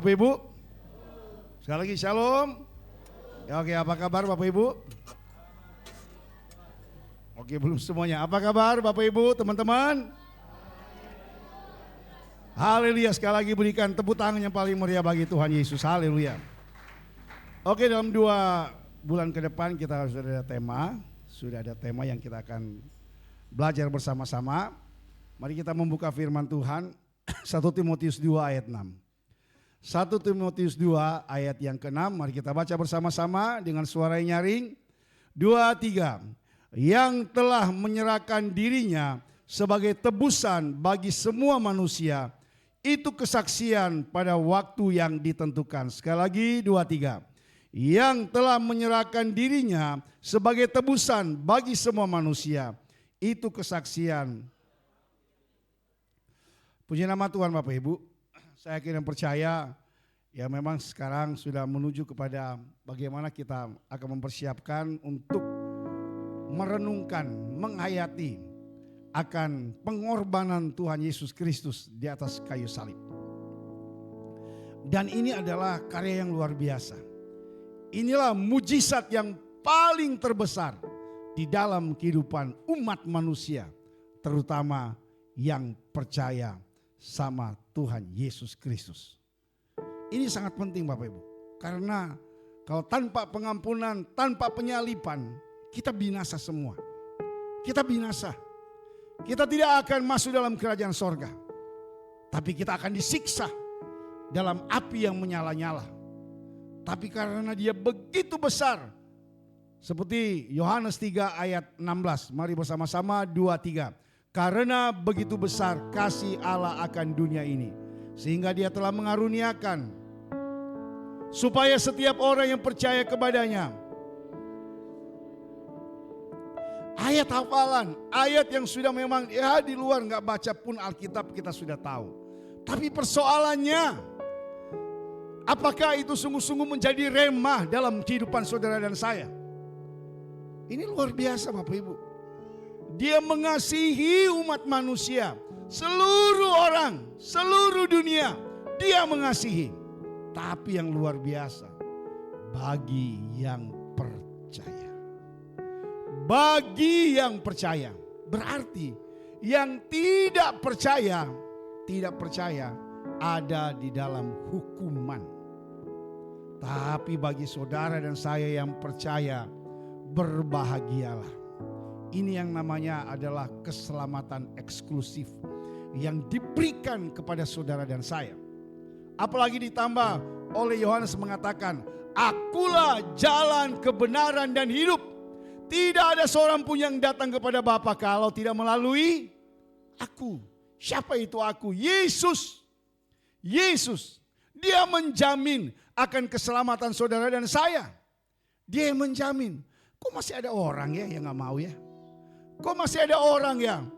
Bapak Ibu, sekali lagi shalom. Ya, oke, apa kabar Bapak Ibu? Oke, belum semuanya. Apa kabar Bapak Ibu, teman-teman? Haleluya, sekali lagi berikan tepuk tangan yang paling meriah bagi Tuhan Yesus. Haleluya. Oke, dalam 2 bulan ke depan kita sudah ada tema yang kita akan belajar bersama-sama. Mari kita membuka firman Tuhan 1 Timotius 2 ayat 6. 1 Timotius 2 ayat yang ke-6, mari kita baca bersama-sama dengan suara yang nyaring. 2, 3. Yang telah menyerahkan dirinya sebagai tebusan bagi semua manusia, itu kesaksian pada waktu yang ditentukan. Sekali lagi 2, 3. Yang telah menyerahkan dirinya sebagai tebusan bagi semua manusia, itu kesaksian. Puji nama Tuhan Bapak Ibu. Saya kira percaya ya memang sekarang sudah menuju kepada bagaimana kita akan mempersiapkan untuk merenungkan, menghayati akan pengorbanan Tuhan Yesus Kristus di atas kayu salib. Dan ini adalah karya yang luar biasa. Inilah mujizat yang paling terbesar di dalam kehidupan umat manusia, terutama yang percaya sama Tuhan Yesus Kristus. Ini sangat penting Bapak Ibu, karena kalau tanpa pengampunan, tanpa penyaliban, kita binasa semua. Kita binasa. Kita tidak akan masuk dalam kerajaan sorga, tapi kita akan disiksa dalam api yang menyala-nyala. Tapi karena dia begitu besar, seperti Yohanes 3 ayat 16, mari bersama-sama 2, 3. Karena begitu besar kasih Allah akan dunia ini, sehingga dia telah mengaruniakan supaya setiap orang yang percaya kepadanya. Ayat hafalan, ayat yang sudah memang ya di luar nggak baca pun Alkitab kita sudah tahu. Tapi persoalannya, apakah itu sungguh-sungguh menjadi remah dalam kehidupan saudara dan saya? Ini luar biasa Bapak Ibu. Dia mengasihi umat manusia, seluruh orang, seluruh dunia dia mengasihi. Tapi yang luar biasa, bagi yang percaya. Bagi yang percaya, berarti yang tidak percaya ada di dalam hukuman. Tapi bagi saudara dan saya yang percaya, berbahagialah. Ini yang namanya adalah keselamatan eksklusif yang diberikan kepada saudara dan saya. Apalagi ditambah oleh Yohanes mengatakan, akulah jalan kebenaran dan hidup. Tidak ada seorang pun yang datang kepada Bapa kalau tidak melalui aku. Siapa itu aku? Yesus. Yesus. Dia menjamin akan keselamatan saudara dan saya. Dia yang menjamin. Kok masih ada orang ya yang gak mau ya? Kok masih ada orang yang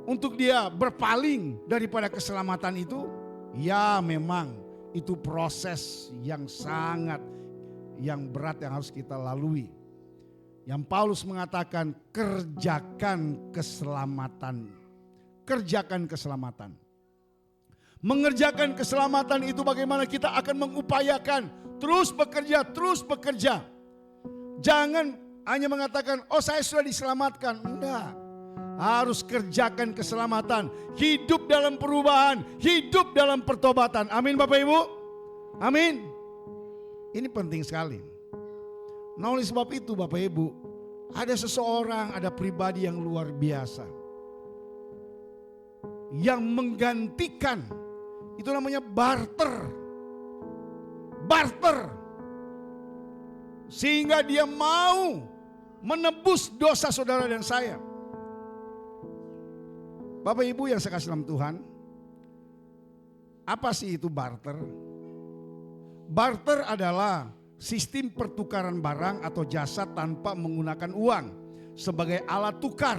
untuk dia berpaling daripada keselamatan itu? Ya memang itu proses yang sangat yang berat yang harus kita lalui. Yang Paulus mengatakan kerjakan keselamatan. Kerjakan keselamatan. Mengerjakan keselamatan itu bagaimana kita akan mengupayakan terus bekerja, terus bekerja. Jangan hanya mengatakan, oh saya sudah diselamatkan. Enggak. Harus kerjakan keselamatan. Hidup dalam perubahan. Hidup dalam pertobatan. Amin Bapak Ibu. Amin. Ini penting sekali. Nah oleh sebab itu Bapak Ibu, ada seseorang, ada pribadi yang luar biasa. Yang menggantikan. Itu namanya barter. Barter. Sehingga dia mau menebus dosa saudara dan saya. Bapak Ibu yang saya kasih dalam Tuhan, apa sih itu barter? Barter adalah sistem pertukaran barang atau jasa tanpa menggunakan uang sebagai alat tukar.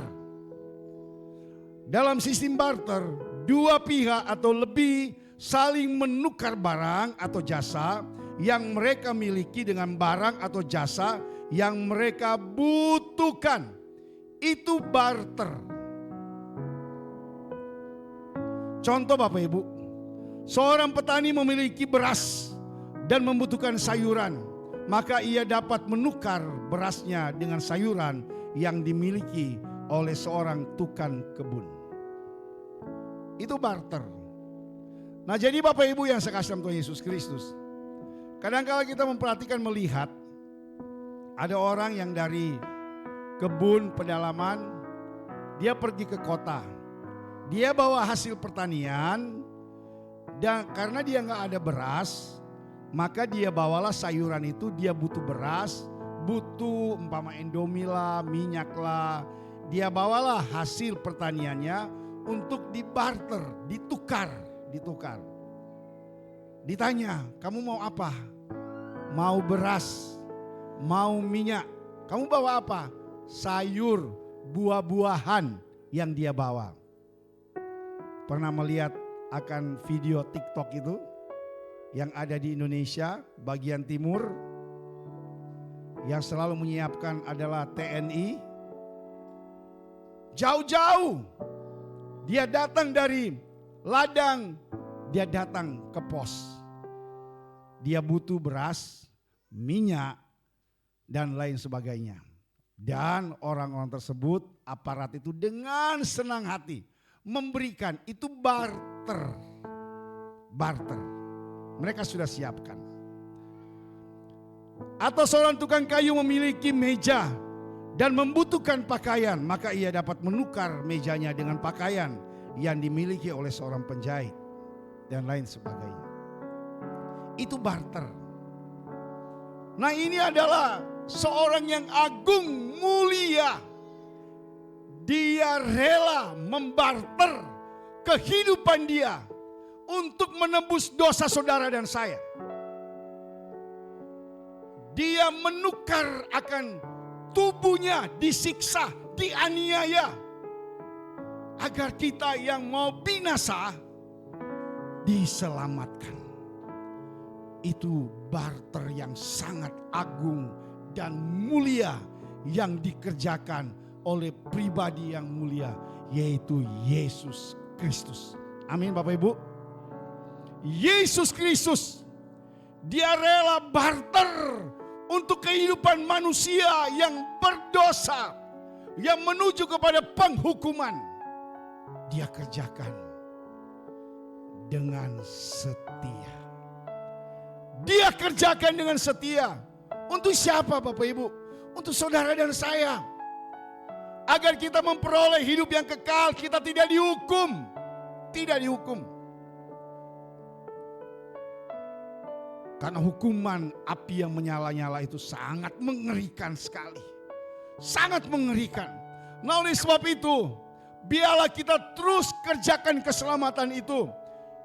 Dalam sistem barter, dua pihak atau lebih saling menukar barang atau jasa yang mereka miliki dengan barang atau jasa yang mereka butuhkan. Itu barter. Contoh Bapak Ibu, Seorang petani memiliki beras dan membutuhkan sayuran, maka ia dapat menukar berasnya dengan sayuran yang dimiliki oleh seorang tukang kebun. Itu barter. Nah, jadi Bapak Ibu yang saya kasih dalam Tuhan Yesus Kristus, kadang-kala kita memperhatikan, melihat ada orang yang dari kebun pedalaman, dia pergi ke kota. Dia bawa hasil pertanian, dan karena dia nggak ada beras, maka dia bawalah sayuran itu. Dia butuh beras, butuh umpama Indomie lah, minyak lah. Dia bawalah hasil pertaniannya untuk dibarter, ditukar. Ditanya, kamu mau apa? Mau beras, mau minyak. Kamu bawa apa? Sayur, buah-buahan yang dia bawa. Pernah melihat akan video TikTok itu yang ada di Indonesia bagian timur, yang selalu menyiapkan adalah TNI. Jauh-jauh dia datang dari ladang, dia datang ke pos. Dia butuh beras, minyak, dan lain sebagainya. Dan orang-orang tersebut, aparat itu dengan senang hati memberikan. Itu barter. Mereka sudah siapkan. Atau seorang tukang kayu memiliki meja dan membutuhkan pakaian, maka ia dapat menukar mejanya dengan pakaian yang dimiliki oleh seorang penjahit dan lain sebagainya. Itu barter. Nah, ini adalah seorang yang agung, mulia. Dia rela membarter kehidupan dia untuk menebus dosa saudara dan saya. Dia menukar akan tubuhnya, disiksa, dianiaya, agar kita yang mau binasa diselamatkan. Itu barter yang sangat agung dan mulia yang dikerjakan oleh pribadi yang mulia, yaitu Yesus Kristus. Amin Bapak Ibu. Yesus Kristus, dia rela barter untuk kehidupan manusia yang berdosa, yang menuju kepada penghukuman. Dia kerjakan dengan setia. Dia kerjakan dengan setia. Untuk siapa Bapak Ibu? Untuk saudara dan saya. Agar kita memperoleh hidup yang kekal, kita tidak dihukum. Tidak dihukum. Karena hukuman api yang menyala-nyala itu sangat mengerikan sekali. Sangat mengerikan. Nah, oleh sebab itu, biarlah kita terus kerjakan keselamatan itu.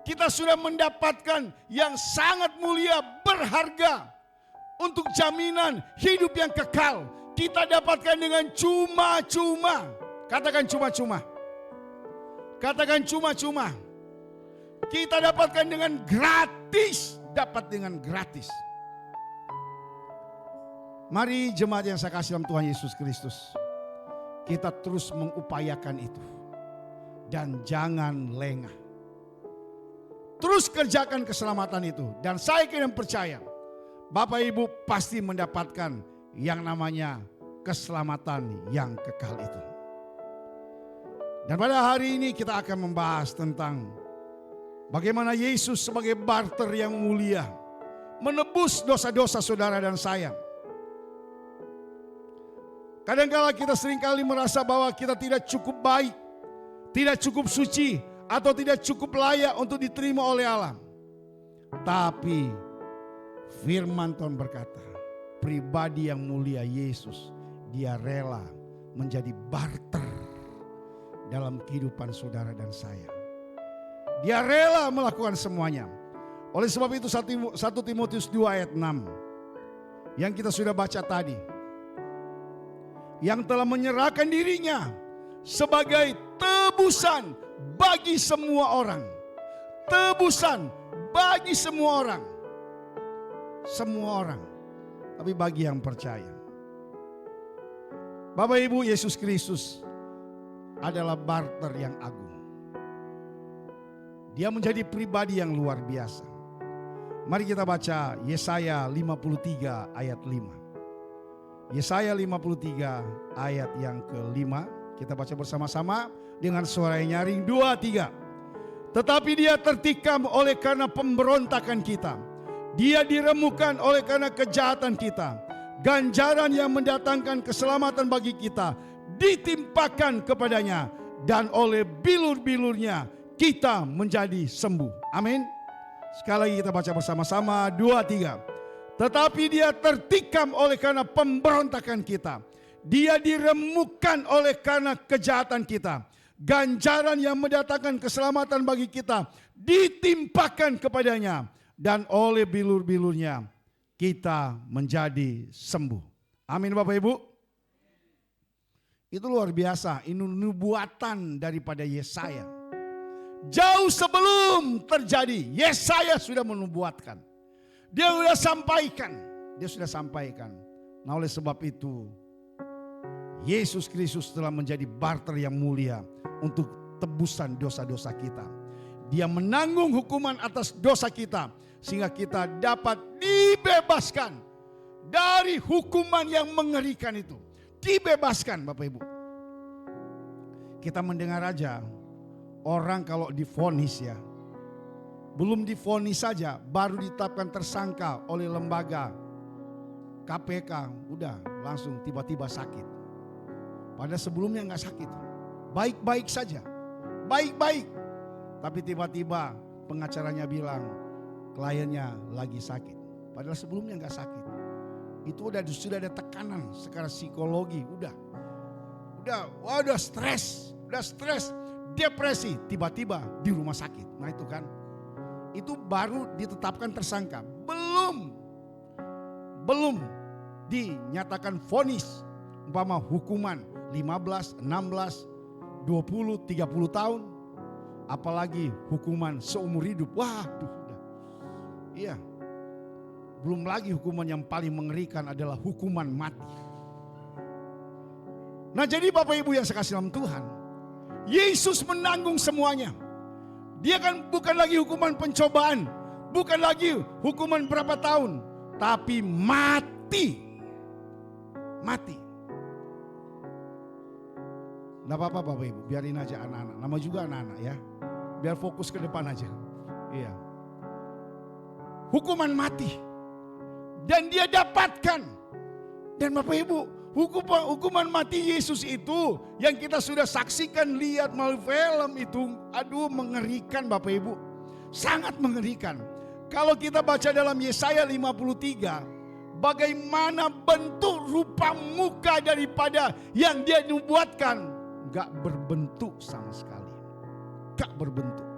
Kita sudah mendapatkan yang sangat mulia, berharga. Untuk jaminan hidup yang kekal. Kita dapatkan dengan cuma-cuma. Katakan cuma-cuma. Katakan cuma-cuma. Kita dapatkan dengan gratis. Dapat dengan gratis. Mari jemaat yang saya kasih dalam Tuhan Yesus Kristus, kita terus mengupayakan itu. Dan jangan lengah. Terus kerjakan keselamatan itu. Dan saya kira percaya, Bapak Ibu pasti mendapatkan yang namanya keselamatan yang kekal itu. Dan pada hari ini kita akan membahas tentang bagaimana Yesus sebagai barter yang mulia menebus dosa-dosa saudara dan saya. Kadang-kala kita seringkali merasa bahwa kita tidak cukup baik, tidak cukup suci, atau tidak cukup layak untuk diterima oleh Allah. Tapi firman Tuhan berkata, pribadi yang mulia Yesus, dia rela menjadi barter dalam kehidupan saudara dan saya. Dia rela melakukan semuanya. Oleh sebab itu 1 Timotius 2 ayat 6 yang kita sudah baca tadi, yang telah menyerahkan dirinya sebagai tebusan bagi semua orang. Tebusan bagi semua orang. Semua orang. Tapi bagi yang percaya. Bapak Ibu, Yesus Kristus adalah barter yang agung. Dia menjadi pribadi yang luar biasa. Mari kita baca Yesaya 53 ayat 5. Yesaya 53 ayat yang ke-5. Kita baca bersama-sama dengan suara yang nyaring. 2, 3. Tetapi dia tertikam oleh karena pemberontakan kita. Dia diremukkan oleh karena kejahatan kita. Ganjaran yang mendatangkan keselamatan bagi kita ditimpakan kepadanya. Dan oleh bilur-bilurnya kita menjadi sembuh. Amin. Sekali lagi kita baca bersama-sama. 2, 3. Tetapi dia tertikam oleh karena pemberontakan kita. Dia diremukkan oleh karena kejahatan kita. Ganjaran yang mendatangkan keselamatan bagi kita ditimpakan kepadanya. Dan oleh bilur-bilurnya kita menjadi sembuh. Amin Bapak Ibu. Itu luar biasa. Ini nubuatan daripada Yesaya. Jauh sebelum terjadi, Yesaya sudah menubuatkan. Dia sudah sampaikan. Nah oleh sebab itu, Yesus Kristus telah menjadi barter yang mulia untuk tebusan dosa-dosa kita. Dia menanggung hukuman atas dosa kita sehingga kita dapat dibebaskan dari hukuman yang mengerikan itu. Dibebaskan Bapak Ibu. Kita mendengar aja orang kalau divonis ya. Belum divonis saja baru ditetapkan tersangka oleh lembaga KPK. Udah langsung tiba-tiba sakit. Padahal sebelumnya gak sakit. Baik-baik saja. Baik-baik. Tapi tiba-tiba pengacaranya bilang kliennya lagi sakit. Padahal sebelumnya gak sakit. Itu sudah ada tekanan secara psikologi. Udah stres. Depresi. Tiba-tiba di rumah sakit. Nah itu kan. Itu baru ditetapkan tersangka. Belum dinyatakan vonis. Umpama hukuman 15, 16, 20, 30 tahun. Apalagi hukuman seumur hidup. Waduh. Iya. Belum lagi hukuman yang paling mengerikan adalah hukuman mati. Nah jadi Bapak Ibu yang sekasih dalam Tuhan. Yesus menanggung semuanya. Dia kan bukan lagi hukuman pencobaan. Bukan lagi hukuman berapa tahun. Tapi mati. Mati. Tidak apa-apa Bapak Ibu, biarin aja anak-anak. Nama juga anak-anak ya. Biar fokus ke depan aja. Iya. Hukuman mati. Dan dia dapatkan. Dan Bapak Ibu, hukuman mati Yesus itu yang kita sudah saksikan, lihat melalui film itu. Aduh mengerikan Bapak Ibu. Sangat mengerikan. Kalau kita baca dalam Yesaya 53. Bagaimana bentuk rupa muka daripada yang dia nubuatkan. Gak berbentuk sama sekali. Gak berbentuk.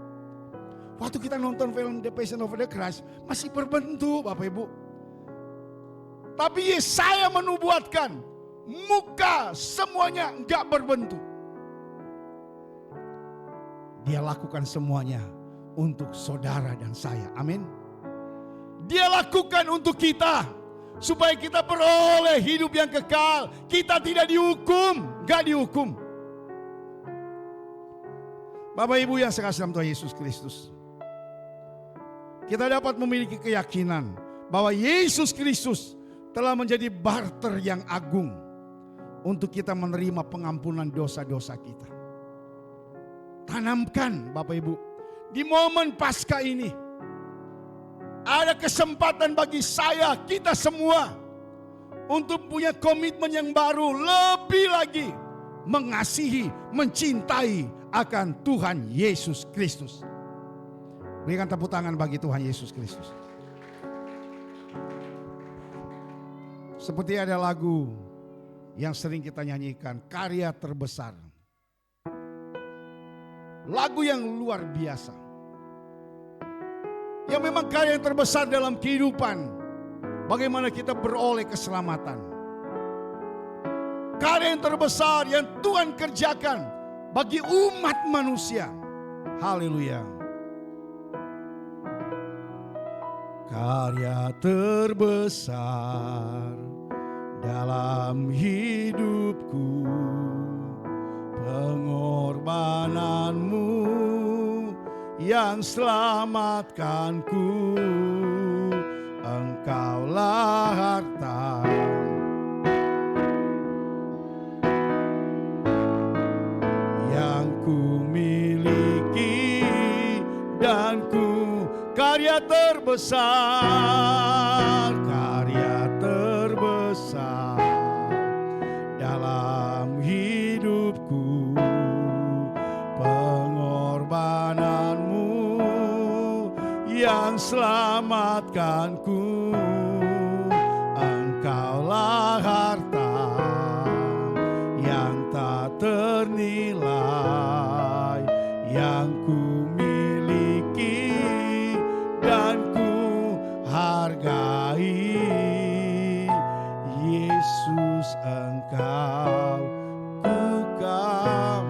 Waktu kita nonton film The Passion of the Christ masih berbentuk Bapak Ibu. Tapi Yesaya menubuatkan muka semuanya gak berbentuk. Dia lakukan semuanya untuk saudara dan saya. Amin. Dia lakukan untuk kita. Supaya kita beroleh hidup yang kekal. Kita tidak dihukum. Gak dihukum. Bapak Ibu yang sekasih dalam Tuhan Yesus Kristus. Kita dapat memiliki keyakinan bahwa Yesus Kristus telah menjadi barter yang agung untuk kita menerima pengampunan dosa-dosa kita. Tanamkan Bapak Ibu, di momen Paskah ini ada kesempatan bagi saya, kita semua untuk punya komitmen yang baru, lebih lagi mengasihi, mencintai akan Tuhan Yesus Kristus. Berikan tepuk tangan bagi Tuhan Yesus Kristus. Seperti ada lagu yang sering kita nyanyikan, karya terbesar. Lagu yang luar biasa. Yang memang karya yang terbesar dalam kehidupan. Bagaimana kita beroleh keselamatan. Karya yang terbesar yang Tuhan kerjakan bagi umat manusia. Haleluya. Karya terbesar dalam hidupku, pengorbananmu yang selamatkanku. Engkaulah harta yang ku miliki, dan ku karya terbesar dalam hidupku. Pengorbananmu yang selamatkanku. Engkaulah harta yang tak ternilai, yang ku miliki dan ku hargai. Yesus, Engkau kukam.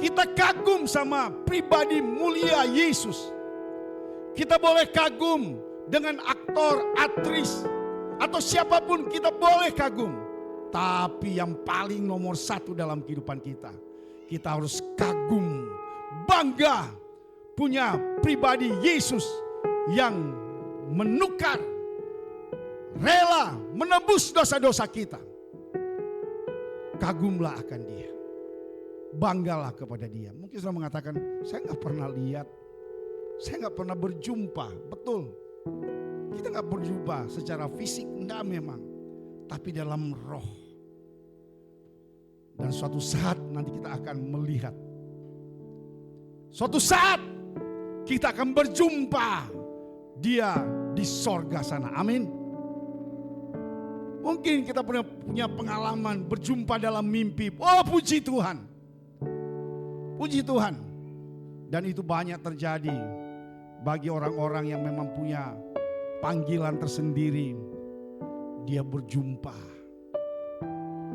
Kita kagum sama pribadi mulia Yesus. Kita boleh kagum dengan aktor, aktris, atau siapapun kita boleh kagum. Tapi yang paling nomor satu dalam kehidupan kita harus kagum, bangga punya pribadi Yesus yang menukar, rela menebus dosa-dosa kita. Kagumlah akan Dia, banggalah kepada Dia. Mungkin sudah mengatakan, saya nggak pernah lihat, saya nggak pernah berjumpa. Betul, kita nggak berjumpa secara fisik, enggak memang, tapi dalam roh. Dan suatu saat nanti kita akan melihat, suatu saat kita akan berjumpa Dia di sorga sana. Amin. Mungkin kita punya pengalaman berjumpa dalam mimpi. Oh, puji Tuhan. Puji Tuhan. Dan itu banyak terjadi bagi orang-orang yang memang punya panggilan tersendiri. Dia berjumpa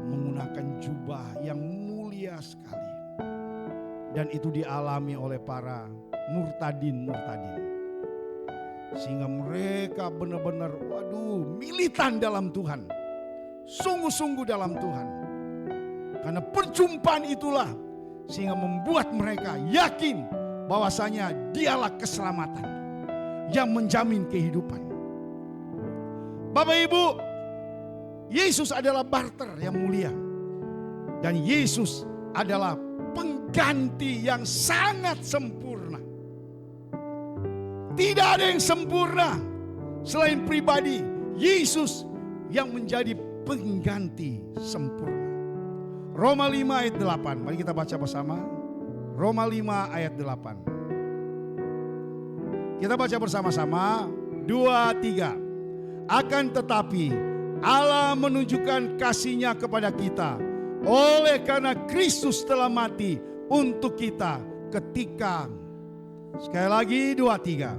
menggunakan jubah yang mulia sekali. Dan itu dialami oleh para murtadin. Sehingga mereka benar-benar militan dalam Tuhan. Sungguh-sungguh dalam Tuhan. Karena perjumpaan itulah sehingga membuat mereka yakin bahwasanya Dialah keselamatan yang menjamin kehidupan. Bapak Ibu, Yesus adalah barter yang mulia. Dan Yesus adalah pengganti yang sangat sempurna. Tidak ada yang sempurna selain pribadi Yesus yang menjadi pengganti sempurna. Roma 5 ayat 8. Mari kita baca bersama. Roma 5 ayat 8. Kita baca bersama-sama. 2, 3. Akan tetapi Allah menunjukkan kasih-Nya kepada kita oleh karena Kristus telah mati untuk kita ketika, sekali lagi 2, 3.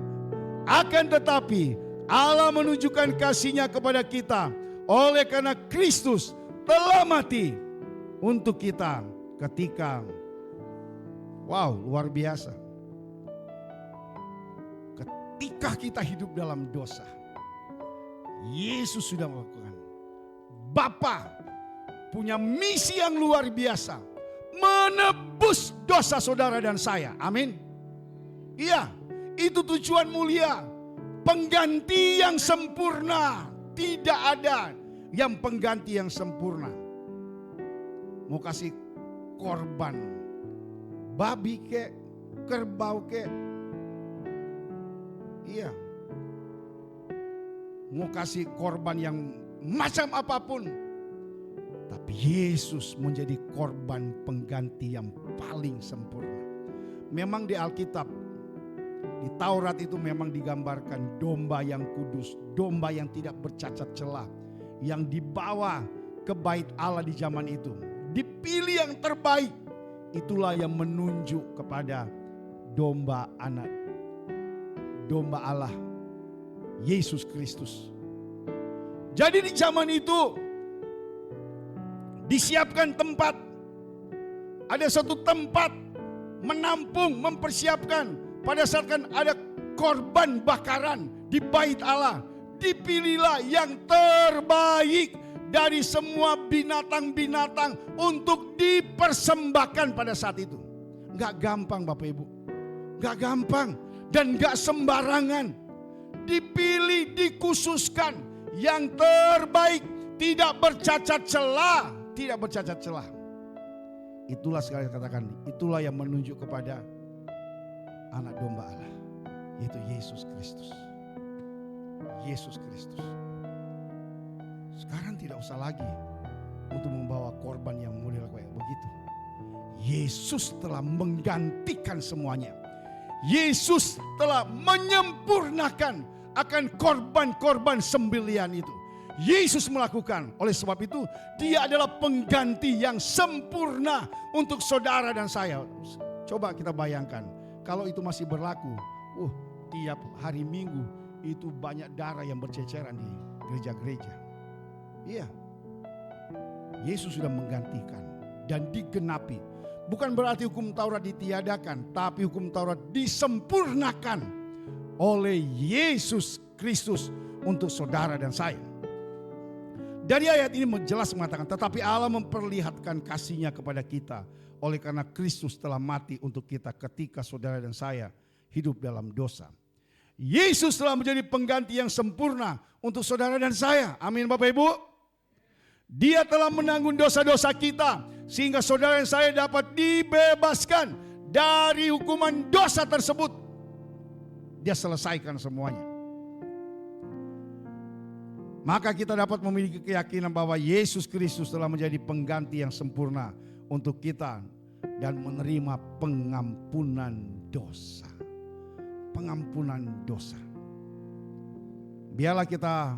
Akan tetapi Allah menunjukkan kasih-Nya kepada kita oleh karena Kristus telah mati untuk kita ketika, wow, luar biasa. Ketika kita hidup dalam dosa, Yesus sudah melakukan. Bapa punya misi yang luar biasa, menebus dosa saudara dan saya. Amin. Iya, itu tujuan mulia. Pengganti yang sempurna. Tidak ada yang pengganti yang sempurna. Mau kasih korban babi kek, kerbau kek. Iya. Mau kasih korban yang macam apapun. Tapi Yesus menjadi korban pengganti yang paling sempurna. Memang di Alkitab, di Taurat itu memang digambarkan domba yang kudus, domba yang tidak bercacat celah, yang dibawa ke bait Allah di zaman itu. Dipilih yang terbaik, itulah yang menunjuk kepada domba anak, domba Allah, Yesus Kristus. Jadi di zaman itu disiapkan tempat, ada satu tempat menampung, mempersiapkan pada saat kan ada korban bakaran di bait Allah. Dipilihlah yang terbaik dari semua binatang-binatang untuk dipersembahkan pada saat itu. Gak gampang Bapak Ibu. Gak gampang dan gak sembarangan. Dipilih, dikhususkan yang terbaik, tidak bercacat celah. Tidak bercacat celah. Itulah sekali katakan, itulah yang menunjuk kepada anak domba Allah, yaitu Yesus Kristus. Yesus Kristus. Sekarang tidak usah lagi untuk membawa korban yang mulia kayak begitu. Yesus telah menggantikan semuanya. Yesus telah menyempurnakan akan korban-korban sembelihan itu. Yesus melakukan. Oleh sebab itu dia adalah pengganti yang sempurna untuk saudara dan saya. Coba kita bayangkan kalau itu masih berlaku. Tiap hari Minggu itu banyak darah yang berceceran di gereja-gereja. Iya. Yesus sudah menggantikan dan digenapi. Bukan berarti hukum Taurat ditiadakan, tapi hukum Taurat disempurnakan oleh Yesus Kristus untuk saudara dan saya. Dari ayat ini jelas mengatakan, tetapi Allah memperlihatkan kasih-Nya kepada kita oleh karena Kristus telah mati untuk kita ketika saudara dan saya hidup dalam dosa. Yesus telah menjadi pengganti yang sempurna untuk saudara dan saya. Amin Bapak Ibu. Dia telah menanggung dosa-dosa kita sehingga saudara dan saya dapat dibebaskan dari hukuman dosa tersebut. Dia selesaikan semuanya. Maka kita dapat memiliki keyakinan bahwa Yesus Kristus telah menjadi pengganti yang sempurna untuk kita dan menerima pengampunan dosa. Pengampunan dosa. Biarlah kita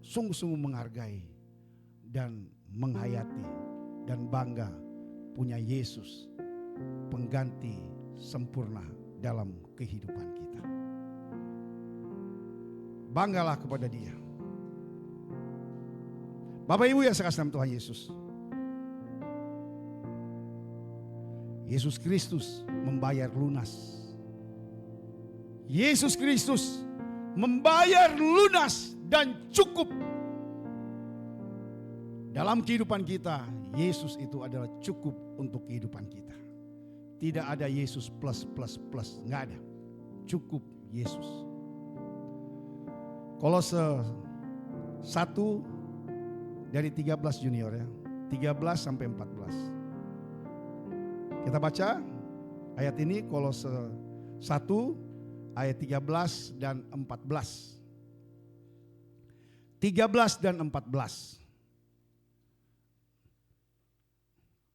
sungguh-sungguh menghargai dan menghayati dan bangga punya Yesus pengganti sempurna dalam kehidupan kita. Banggalah kepada Dia. Bapak Ibu yang saya kasih dalam Tuhan Yesus. Yesus Kristus membayar lunas. Yesus Kristus membayar lunas dan cukup. Dalam kehidupan kita, Yesus itu adalah cukup untuk kehidupan kita. Tidak ada Yesus plus. Nggak ada. Cukup Yesus. Kolose 1 dari 13 junior ya. 13 sampai 14. Kita baca ayat ini Kolose 1 ayat 13 dan 14. 13 dan 14.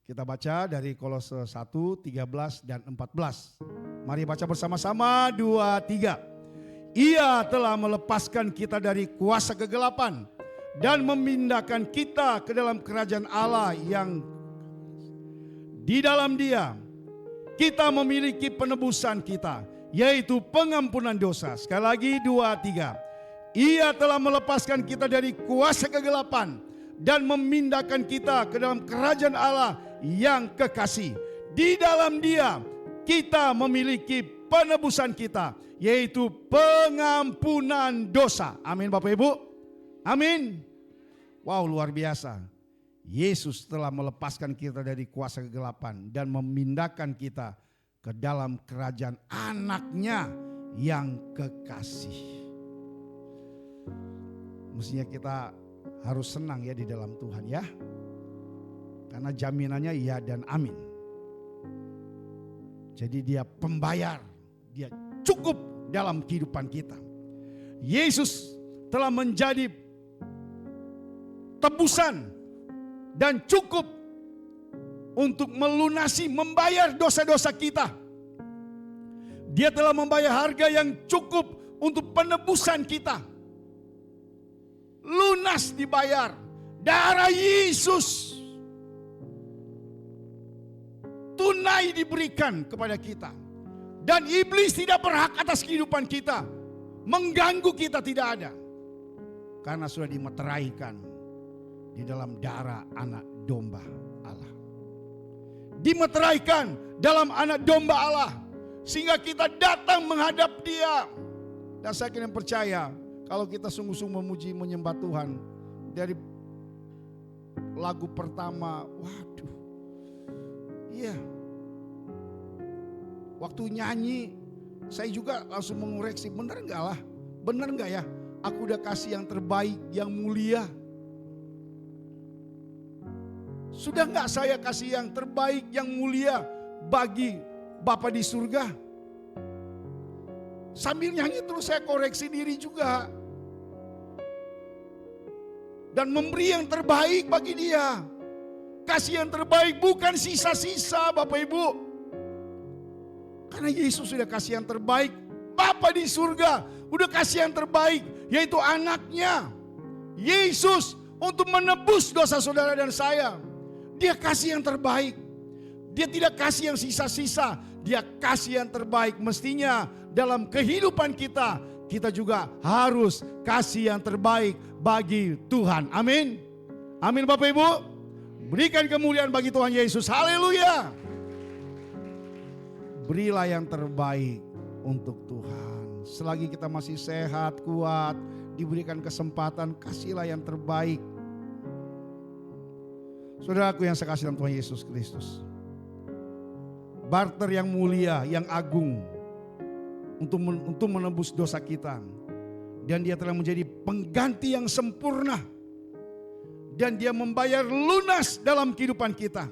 Kita baca dari Kolose 1, 13 dan 14. Mari baca bersama-sama, 2, 3. Ia telah melepaskan kita dari kuasa kegelapan dan memindahkan kita ke dalam kerajaan Allah yang di dalam Dia kita memiliki penebusan kita, yaitu pengampunan dosa. Sekali lagi 2, 3. Ia telah melepaskan kita dari kuasa kegelapan dan memindahkan kita ke dalam kerajaan Allah yang kekasih. Di dalam Dia kita memiliki penebusan kita, yaitu pengampunan dosa. Amin Bapak Ibu. Amin. Wow, luar biasa. Yesus telah melepaskan kita dari kuasa kegelapan dan memindahkan kita ke dalam kerajaan anaknya yang kekasih. Mestinya kita harus senang ya di dalam Tuhan ya. Karena jaminannya iya dan amin. Jadi Dia pembayar, Dia cukup dalam kehidupan kita. Yesus telah menjadi tebusan dan cukup untuk melunasi, membayar dosa-dosa kita. Dia telah membayar harga yang cukup untuk penebusan kita. Lunas dibayar. Darah Yesus tunai diberikan kepada kita. Dan iblis tidak berhak atas kehidupan kita. Mengganggu kita tidak ada. Karena sudah dimeteraikan di dalam darah anak domba Allah. Dimeteraikan dalam anak domba Allah. Sehingga kita datang menghadap Dia. Dan saya kira percaya kalau kita sungguh-sungguh memuji menyembah Tuhan. Dari lagu pertama, waduh. Iya. Waktu nyanyi, saya juga langsung mengoreksi, benar enggak lah? Benar enggak ya? Aku udah kasih yang terbaik, yang mulia. Sudah enggak saya kasih yang terbaik, yang mulia bagi Bapa di surga? Sambil nyanyi terus saya koreksi diri juga. Dan memberi yang terbaik bagi dia. Kasih yang terbaik, bukan sisa-sisa Bapak Ibu. Karena Yesus sudah kasih yang terbaik. Bapa di surga udah kasih yang terbaik, yaitu anaknya Yesus untuk menebus dosa saudara dan saya. Dia kasih yang terbaik. Dia tidak kasih yang sisa-sisa. Dia kasih yang terbaik. Mestinya dalam kehidupan kita, kita juga harus kasih yang terbaik bagi Tuhan. Amin. Amin Bapak Ibu. Berikan kemuliaan bagi Tuhan Yesus. Haleluya. Berilah yang terbaik untuk Tuhan. Selagi kita masih sehat, kuat, diberikan kesempatan, kasihlah yang terbaik. Saudaraku yang saya kasih dalam Tuhan Yesus Kristus. Barter yang mulia, yang agung untuk menebus dosa kita. Dan dia telah menjadi pengganti yang sempurna. Dan dia membayar lunas dalam kehidupan kita.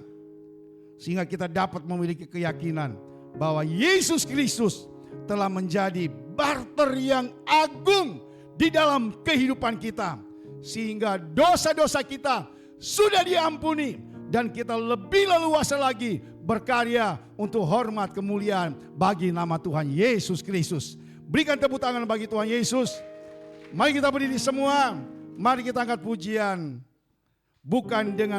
Sehingga kita dapat memiliki keyakinan bahwa Yesus Kristus telah menjadi barter yang agung di dalam kehidupan kita. Sehingga dosa-dosa kita sudah diampuni dan kita lebih leluasa lagi berkarya untuk hormat kemuliaan bagi nama Tuhan Yesus Kristus. Berikan tepuk tangan bagi Tuhan Yesus. Mari kita berdiri semua. Mari kita angkat pujian. Bukan dengan